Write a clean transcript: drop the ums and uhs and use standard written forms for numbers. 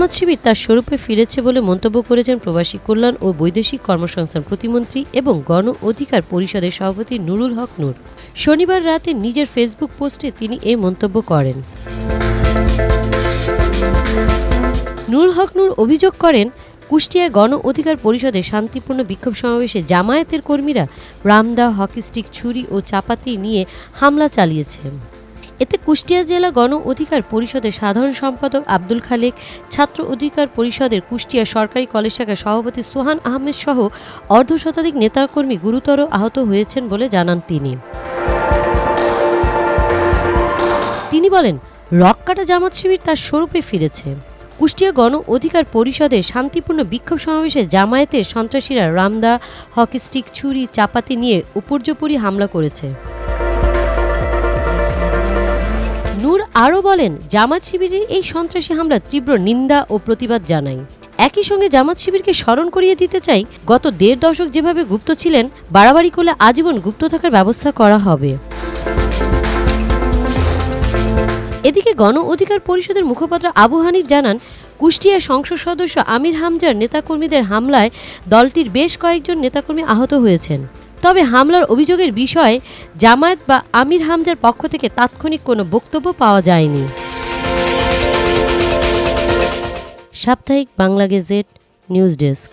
জামাত শিবির তার স্বরূপে ফিরেছে বলে মন্তব্য করেছেন প্রবাসী কল্যাণ ও বৈদেশিক কর্মসংস্থান প্রতিমন্ত্রী এবং গণ অধিকার পরিষদের সভাপতি নুরুল হক নূর। শনিবার রাতে নিজের ফেসবুক পোস্টে তিনি এ মন্তব্য করেন। নুরুল হক নূর অভিযোগ করেন, কুষ্টিয়ায় গণ অধিকার পরিষদে শান্তিপূর্ণ বিক্ষোভ সমাবেশে জামায়াতের কর্মীরা রামদা, হকি স্টিক, ছুরি ও চাপাতি নিয়ে হামলা চালিয়েছে। এতে কুষ্টিয়া জেলা গণ অধিকার পরিষদের সাধারণ সম্পাদক আব্দুল খালেক, ছাত্র অধিকার পরিষদের কুষ্টিয়া সরকারি কলেজ শাখার সভাপতি সোহান আহমেদ সহ অর্ধশতাধিক নেতাকর্মী গুরুতর আহত হয়েছেন বলে জানান তিনি বলেন, রক্কাটা জামাত শিবির তার স্বরূপে ফিরেছে। কুষ্টিয়া গণ অধিকার পরিষদের শান্তিপূর্ণ বিক্ষোভ সমাবেশে জামায়াতের সন্ত্রাসীরা রামদা, হকি স্টিক, ছুরি, চাপাতি নিয়ে উপর্যুপরি হামলা করেছে। নূর আরও বলেন, জামাত শিবিরের এই সন্ত্রাসী হামলার তীব্র নিন্দা ও প্রতিবাদ জানাই। একই সঙ্গে জামাত শিবিরকে স্মরণ করিয়ে দিতে চাই, গত ১.৫ দশক যেভাবে গুপ্ত ছিলেন, বাড়াবাড়ি করলে আজীবন গুপ্ত থাকার ব্যবস্থা করা হবে। এদিকে গণ অধিকার পরিষদের মুখপাত্র আবু হানিফ জানান, কুষ্টিয়ার সংসদ সদস্য আমির হামজার নেতাকর্মীদের হামলায় দলটির বেশ কয়েকজন নেতাকর্মী আহত হয়েছেন। তবে হামলার অভিযোগের বিষয়ে জামায়াত বা আমির হামজার পক্ষ থেকে তাৎক্ষণিক কোনো বক্তব্য পাওয়া যায়নি। সাপ্তাহিক বাংলা গেজেট, নিউজ ডেস্ক।